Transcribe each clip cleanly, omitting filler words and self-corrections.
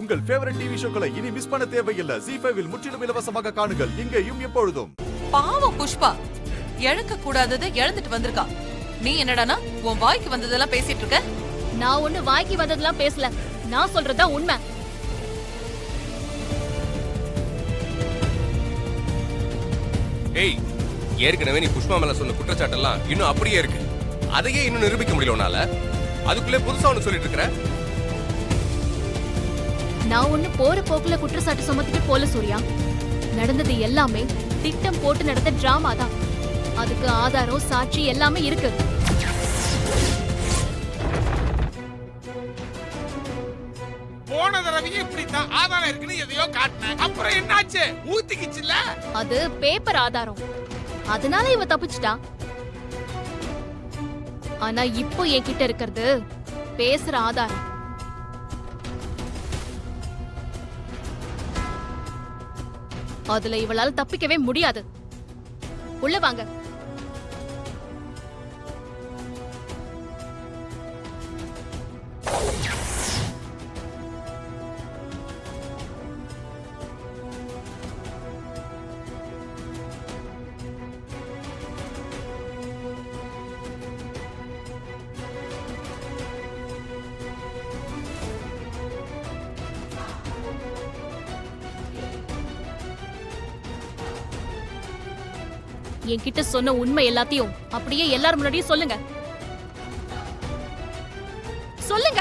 உங்கள் favourite TV ஷோக்களை இனி miss பண்ண தேவையில்லை. ZEE5 இல் முற்றிலும் இலவசமாக காணுங்கள், இங்கேயும் எப்பொழுதும். பாவம் புஷ்பா, இழக்க கூடாததை இழந்துட்டு வந்திருக்கா. நீ என்னடானா உன் வாய்க்கு வந்ததெல்லாம் பேசிட்டு இருக்க? நான் ஒண்ணு வாய்க்கு வந்ததெல்லாம் பேசல, நான் சொல்றதா உண்மை. ஏய், ஏற்கனவே நீ புஷ்பா மேல சொன்ன குற்றச்சாட்டெல்லாம் இன்னும் அப்படியே இருக்கு. அதையே இன்னும் நிரூபிக்க முடியல உன்னால. அதுக்குள்ளே புதுசா ஒண்ணு சொல்லிட்டு இருக்கற. நான் ஒண்ணு போற போக்குல குற்றச்சாட்டு சுமத்திட்டு போல சூர்யா. நடந்தது எல்லாமே திட்டம் போட்டு நடந்த டிராமா தான். அதுக்கு ஆதாரம், சாட்சி எல்லாமே இருக்கு. போன தடவையும் இப்படித்தான் ஆதாரம் இருக்குன்னு எதையோ காட்டினேன். அப்புறம் என்னாச்சு? ஊத்திக்கிச்சுல. அது பேப்பர் ஆதாரம், அதனால இவ தப்பிச்சிட்டா. ஆனா இப்போ என்கிட்ட இருக்கிறது பேசுற ஆதாரம். அதுல இவளால தப்பிக்கவே முடியாது. உள்ள வாங்க. என்கிட்ட சொன்ன உண்மை எல்லாத்தையும் அப்படியே எல்லாரும் முன்னாடியும் சொல்லுங்க. சொல்லுங்க.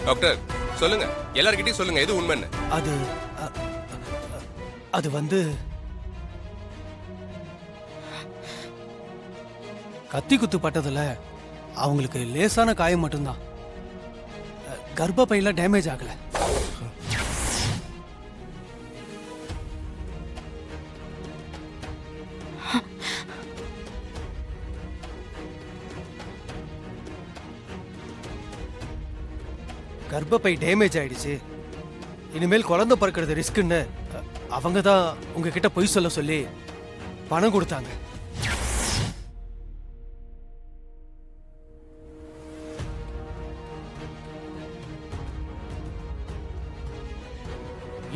டாக்டர் சொல்லுங்க, எல்லார்கிட்டயும் சொல்லுங்க எது உண்மைன்னு. அது வந்து கத்தி குத்து பட்டதுல அவங்களுக்கு லேசான காயம் மட்டும்தான். கர்ப்பப்பையில டேமேஜ் ஆகல. கர்ப்பப்பை டேமேஜ் ஆயிடுச்சு. இனிமேல் குழந்தை பிறக்கிறது ரிஸ்க்குன்னு அவங்க தான் உங்ககிட்ட பொய் சொல்ல சொல்லி பணம் கொடுத்தாங்க.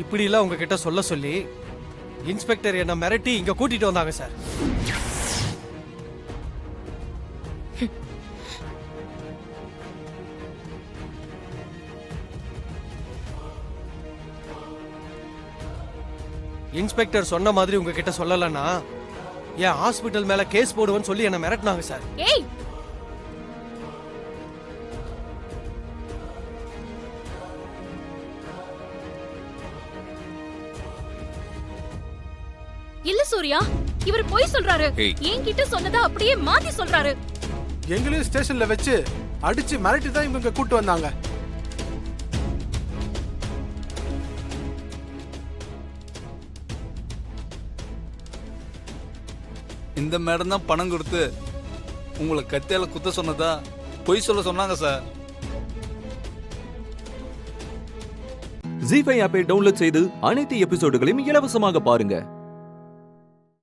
இப்படி எல்லாம் உங்ககிட்ட சொல்ல சொல்லி இன்ஸ்பெக்டர் என்ன மிரட்டி இங்க கூட்டிட்டு வந்தாங்க சார். இன்ஸ்பெக்டர் சொன்ன மாதிரி உங்ககிட்ட சொல்லலன்னா என் ஹாஸ்பிட்டல் மேல கேஸ் போடுவேன்னு சொல்லி என்ன மிரட்டினாங்க சார். ஏய், இல்ல சூர்யா, இவர் போய் சொல்றாரு. என்கிட்ட சொன்னதை அப்படியே மாத்தி சொல்றாரு. எங்களையும் ஸ்டேஷன்ல வச்சு அடிச்சு மிரட்டி தான் இவங்க கூட்டு வந்தாங்க. இந்த மேடம் தான் பணம் கொடுத்து உங்களை கத்தியால குத்த சொன்னதா பொய் சொல்ல சொன்னாங்க சார். ZEE5 ஆப்பை டவுன்லோட் செய்து அனைத்து எபிசோடுகளையும் இலவசமாக பாருங்க.